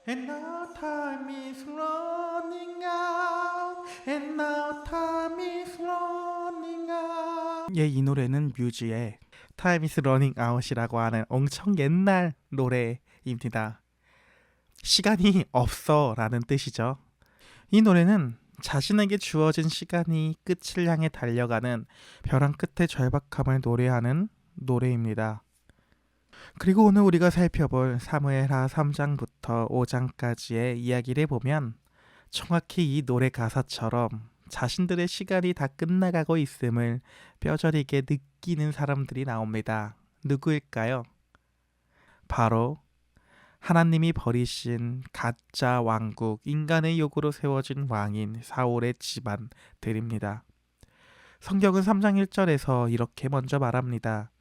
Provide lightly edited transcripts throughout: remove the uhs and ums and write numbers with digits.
And now time is running out. And now time is running out. 예, 이 노래는 뮤즈의 Time is running out이라고 하는 엄청 옛날 노래입니다. 시간이 없어 라는 뜻이죠. 이 노래는 자신에게 주어진 시간이 끝을 향해 달려가는 벼랑 끝의 절박함을 노래하는 노래입니다. 그리고 오늘 우리가 살펴볼 사무엘하 3장부터 5장까지의 이야기를 보면 정확히 이 노래 가사처럼 자신들의 시간이 다 끝나가고 있음을 뼈저리게 느끼는 사람들이 나옵니다. 누구일까요? 바로 하나님이 버리신 가짜 왕국, 인간의 요구로 세워진 왕인 사울의 집안들입니다. 성경은 3장 1절에서 이렇게 먼저 말합니다.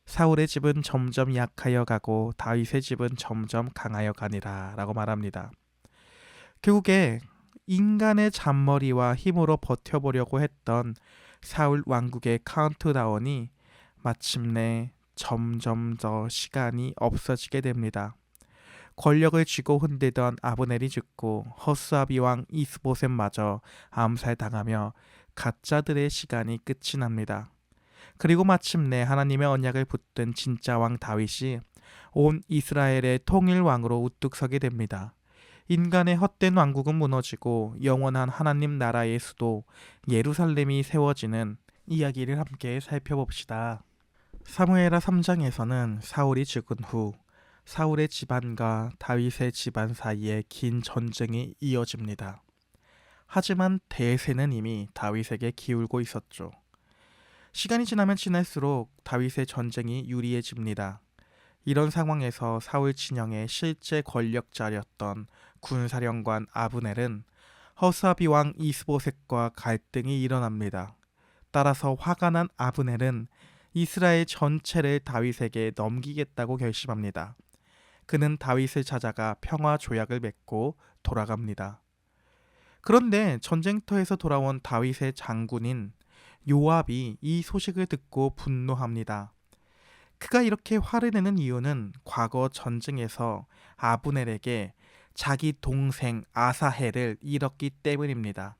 사울의 집은 점점 약하여 가고 다윗의 집은 점점 강하여 가니라 라고 말합니다. 결국에 인간의 잔머리와 힘으로 버텨보려고 했던 사울 왕국의 카운트다운이 마침내 점점 더 시간이 없어지게 됩니다. 권력을 쥐고 흔들던 아브넬이 죽고 허수아비 왕 이스보셋마저 암살당하며 가짜들의 시간이 끝이 납니다. 그리고 마침내 하나님의 언약을 붙든 진짜 왕 다윗이 온 이스라엘의 통일 왕으로 우뚝 서게 됩니다. 인간의 헛된 왕국은 무너지고 영원한 하나님 나라의 수도 예루살렘이 세워지는 이야기를 함께 살펴봅시다. 사무엘하 3장에서는 사울이 죽은 후 사울의 집안과 다윗의 집안 사이에 긴 전쟁이 이어집니다. 하지만 대세는 이미 다윗에게 기울고 있었죠. 시간이 지나면 지날수록 다윗의 전쟁이 유리해집니다. 이런 상황에서 사울 진영의 실제 권력자였던 군사령관 아브넬은 허수아비 왕 이스보셋과 갈등이 일어납니다. 따라서 화가 난 아브넬은 이스라엘 전체를 다윗에게 넘기겠다고 결심합니다. 그는 다윗을 찾아가 평화 조약을 맺고 돌아갑니다. 그런데 전쟁터에서 돌아온 다윗의 장군인 요압이 이 소식을 듣고 분노합니다. 그가 이렇게 화를 내는 이유는 과거 전쟁에서 아브넬에게 자기 동생 아사헬을 잃었기 때문입니다.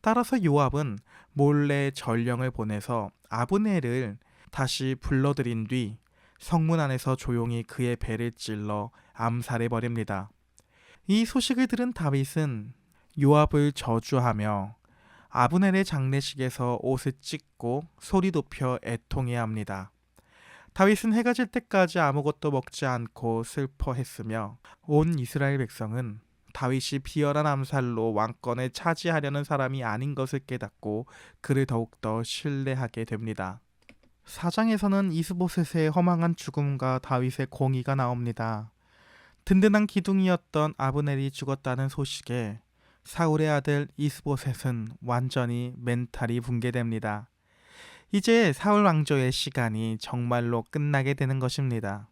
따라서 요압은 몰래 전령을 보내서 아브넬을 다시 불러들인 뒤 성문 안에서 조용히 그의 배를 찔러 암살해버립니다. 이 소식을 들은 다윗은 요압을 저주하며 아브넬의 장례식에서 옷을 찢고 소리 높여 애통해야 합니다. 다윗은 해가 질 때까지 아무것도 먹지 않고 슬퍼했으며 온 이스라엘 백성은 다윗이 비열한 암살로 왕권을 차지하려는 사람이 아닌 것을 깨닫고 그를 더욱더 신뢰하게 됩니다. 4장에서는 이스보셋의 허망한 죽음과 다윗의 공의가 나옵니다. 든든한 기둥이었던 아브넬이 죽었다는 소식에 사울의 아들 이스보셋은 완전히 멘탈이 붕괴됩니다. 이제 사울 왕조의 시간이 정말로 끝나게 되는 것입니다.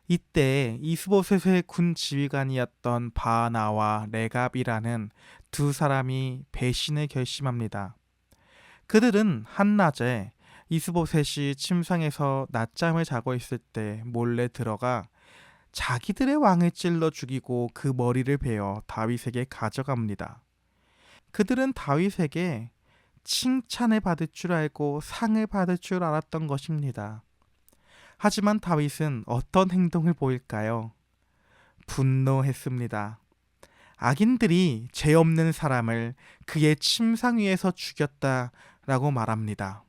이때 이스보셋의 군 지휘관이었던 바나와 레갑이라는 두 사람이 배신을 결심합니다. 그들은 한낮에 이스보셋이 침상에서 낮잠을 자고 있을 때 몰래 들어가 자기들의 왕을 찔러 죽이고 그 머리를 베어 다윗에게 가져갑니다. 그들은 다윗에게 칭찬을 받을 줄 알고 상을 받을 줄 알았던 것입니다. 하지만 다윗은 어떤 행동을 보일까요? 분노했습니다. 악인들이 죄 없는 사람을 그의 침상 위에서 죽였다라고 말합니다.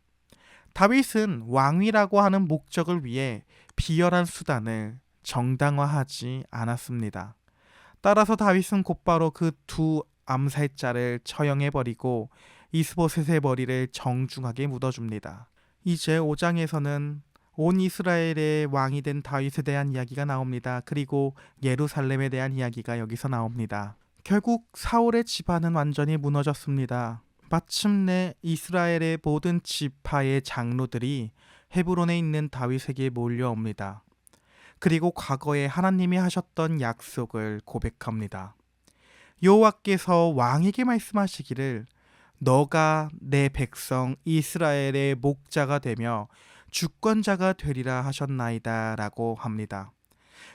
다윗은 왕위라고 하는 목적을 위해 비열한 수단을 정당화하지 않았습니다. 따라서 다윗은 곧바로 그 두 암살자를 처형해버리고 이스보셋의 머리를 정중하게 묻어줍니다. 이제 5장에서는 온 이스라엘의 왕이 된 다윗에 대한 이야기가 나옵니다. 그리고 예루살렘에 대한 이야기가 여기서 나옵니다. 결국 사울의 집안은 완전히 무너졌습니다. 마침내 이스라엘의 모든 지파의 장로들이 헤브론에 있는 다윗에게 몰려옵니다. 그리고 과거에 하나님이 하셨던 약속을 고백합니다. 여호와께서 왕에게 말씀하시기를 너가 내 백성 이스라엘의 목자가 되며 주권자가 되리라 하셨나이다 라고 합니다.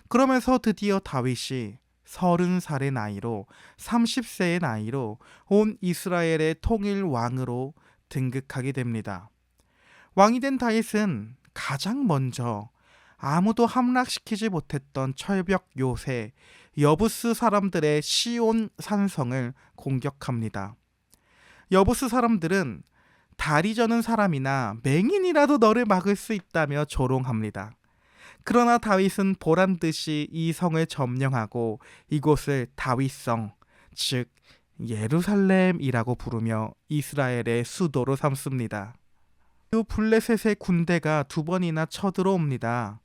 그러면서 드디어 다윗이 30살의 나이로 30세의 나이로 온 이스라엘의 통일 왕으로 등극하게 됩니다. 왕이 된 다윗은 가장 먼저 아무도 함락시키지 못했던 철벽 요새 여부스 사람들의 시온 산성을 공격합니다. 여부스 사람들은 다리 저는 사람이나 맹인이라도 너를 막을 수 있다며 조롱합니다. 그러나 다윗은 보란듯이 이 성을 점령하고 이곳을 다윗성, 즉 예루살렘이라고 부르며 이스라엘의 수도로 삼습니다. 또 블레셋의 군대가 2번이나 쳐들어옵니다.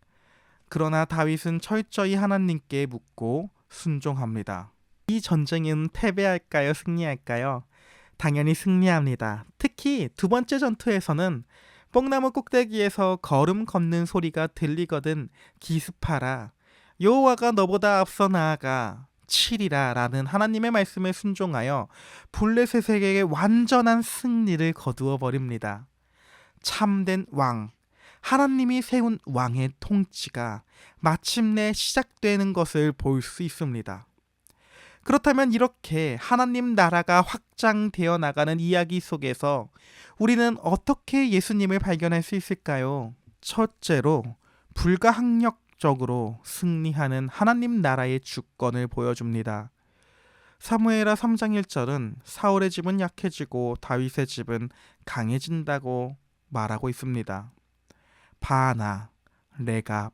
그러나 다윗은 철저히 하나님께 묻고 순종합니다. 이 전쟁은 패배할까요? 승리할까요? 당연히 승리합니다. 특히 2번째 전투에서는 뽕나무 꼭대기에서 걸음 걷는 소리가 들리거든 기습하라. 여호와가 너보다 앞서 나아가 치리라 라는 하나님의 말씀에 순종하여 블레셋에게 완전한 승리를 거두어 버립니다. 참된 왕, 하나님이 세운 왕의 통치가 마침내 시작되는 것을 볼 수 있습니다. 그렇다면 이렇게 하나님 나라가 확장되어 나가는 이야기 속에서 우리는 어떻게 예수님을 발견할 수 있을까요? 첫째로 불가항력적으로 승리하는 하나님 나라의 주권을 보여줍니다. 사무엘하 3장 1절은 사울의 집은 약해지고 다윗의 집은 강해진다고 말하고 있습니다. 바나, 레갑,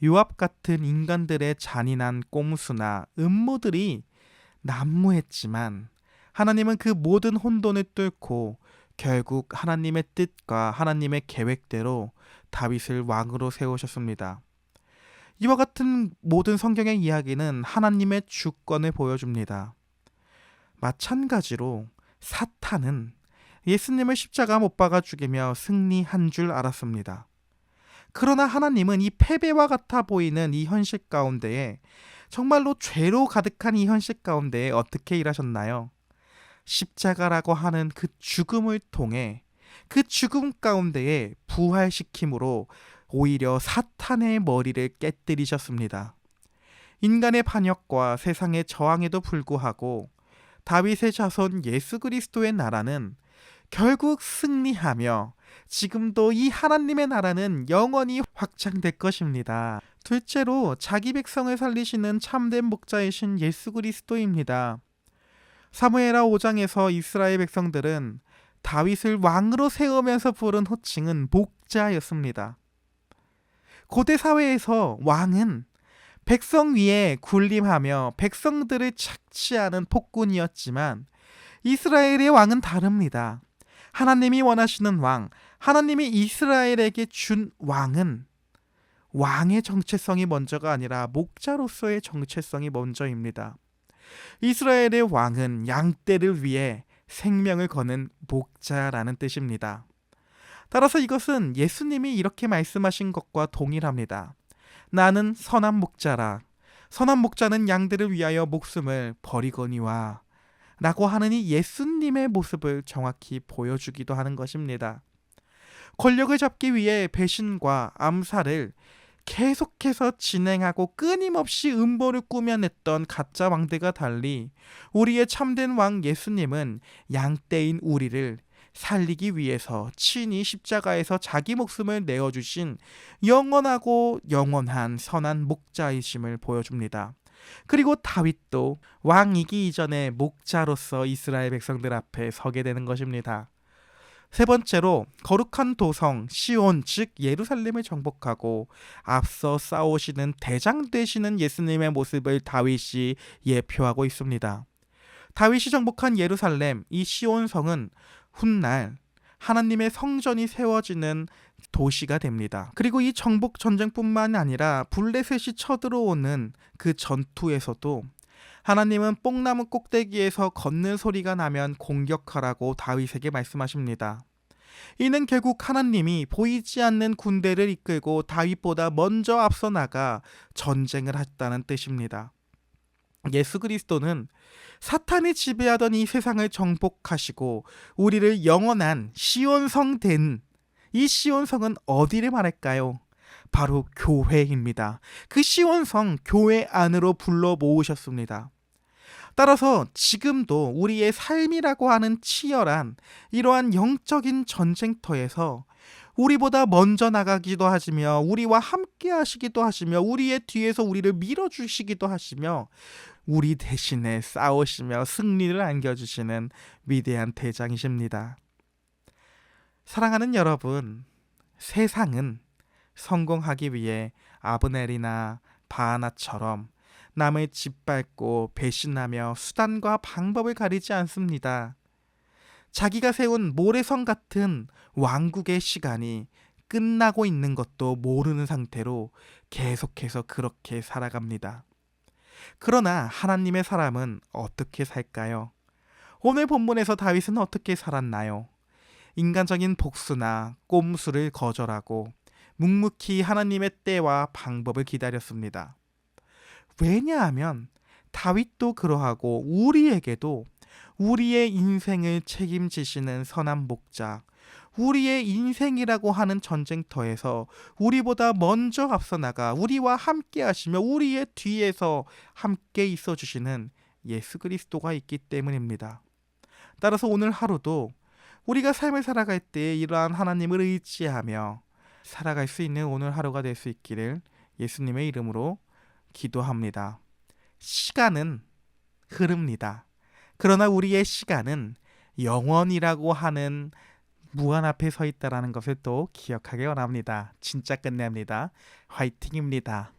요압 같은 인간들의 잔인한 꼼수나 음모들이 난무했지만 하나님은 그 모든 혼돈을 뚫고 결국 하나님의 뜻과 하나님의 계획대로 다윗을 왕으로 세우셨습니다. 이와 같은 모든 성경의 이야기는 하나님의 주권을 보여줍니다. 마찬가지로 사탄은 예수님을 십자가 못 박아 죽이며 승리한 줄 알았습니다. 그러나 하나님은 이 패배와 같아 보이는 이 현실 가운데에 정말로 죄로 가득한 이 현실 가운데에 어떻게 일하셨나요? 십자가라고 하는 그 죽음을 통해 그 죽음 가운데에 부활시킴으로 오히려 사탄의 머리를 깨뜨리셨습니다. 인간의 반역과 세상의 저항에도 불구하고 다윗의 자손 예수 그리스도의 나라는 결국 승리하며 지금도 이 하나님의 나라는 영원히 확장될 것입니다. 둘째로 자기 백성을 살리시는 참된 목자이신 예수 그리스도입니다. 사무엘하 5장에서 이스라엘 백성들은 다윗을 왕으로 세우면서 부른 호칭은 목자였습니다. 고대 사회에서 왕은 백성 위에 군림하며 백성들을 착취하는 폭군이었지만 이스라엘의 왕은 다릅니다. 하나님이 원하시는 왕, 하나님이 이스라엘에게 준 왕은 왕의 정체성이 먼저가 아니라 목자로서의 정체성이 먼저입니다. 이스라엘의 왕은 양떼를 위해 생명을 거는 목자라는 뜻입니다. 따라서 이것은 예수님이 이렇게 말씀하신 것과 동일합니다. 나는 선한 목자라. 선한 목자는 양들을 위하여 목숨을 버리거니와 라고 하는 이 예수님의 모습을 정확히 보여주기도 하는 것입니다. 권력을 잡기 위해 배신과 암살을 계속해서 진행하고 끊임없이 음모를 꾸며냈던 가짜 왕들과 달리 우리의 참된 왕 예수님은 양떼인 우리를 살리기 위해서 친히 십자가에서 자기 목숨을 내어주신 영원하고 영원한 선한 목자이심을 보여줍니다. 그리고 다윗도 왕이기 이전에 목자로서 이스라엘 백성들 앞에 서게 되는 것입니다. 세 번째로 거룩한 도성 시온 즉 예루살렘을 정복하고 앞서 싸우시는 대장 되시는 예수님의 모습을 다윗이 예표하고 있습니다. 다윗이 정복한 예루살렘 이 시온 성은 훗날 하나님의 성전이 세워지는 도시가 됩니다. 그리고 이 정복 전쟁뿐만 아니라 블레셋이 쳐들어오는 그 전투에서도 하나님은 뽕나무 꼭대기에서 걷는 소리가 나면 공격하라고 다윗에게 말씀하십니다. 이는 결국 하나님이 보이지 않는 군대를 이끌고 다윗보다 먼저 앞서 나가 전쟁을 했다는 뜻입니다. 예수 그리스도는 사탄이 지배하던 이 세상을 정복하시고 우리를 영원한 시온성 된 이 시온성은 어디를 말할까요? 바로 교회입니다. 그 시온성 교회 안으로 불러 모으셨습니다. 따라서 지금도 우리의 삶이라고 하는 치열한 이러한 영적인 전쟁터에서 우리보다 먼저 나가기도 하시며 우리와 함께 하시기도 하시며 우리의 뒤에서 우리를 밀어주시기도 하시며 우리 대신에 싸우시며 승리를 안겨주시는 위대한 대장이십니다. 사랑하는 여러분, 세상은 성공하기 위해 아브넬이나 바하나처럼 남을 짓밟고 배신하며 수단과 방법을 가리지 않습니다. 자기가 세운 모래성 같은 왕국의 시간이 끝나고 있는 것도 모르는 상태로 계속해서 그렇게 살아갑니다. 그러나 하나님의 사람은 어떻게 살까요? 오늘 본문에서 다윗은 어떻게 살았나요? 인간적인 복수나 꼼수를 거절하고 묵묵히 하나님의 때와 방법을 기다렸습니다. 왜냐하면 다윗도 그러하고 우리에게도 우리의 인생을 책임지시는 선한 목자, 우리의 인생이라고 하는 전쟁터에서 우리보다 먼저 앞서 나가 우리와 함께 하시며 우리의 뒤에서 함께 있어 주시는 예수 그리스도가 있기 때문입니다. 따라서 오늘 하루도 우리가 삶을 살아갈 때 이러한 하나님을 의지하며 살아갈 수 있는 오늘 하루가 될 수 있기를 예수님의 이름으로 기도합니다. 시간은 흐릅니다. 그러나 우리의 시간은 영원이라고 하는 무한 앞에 서 있다는 것을 또 기억하기 원합니다. 진짜 끝냅니다. 화이팅입니다.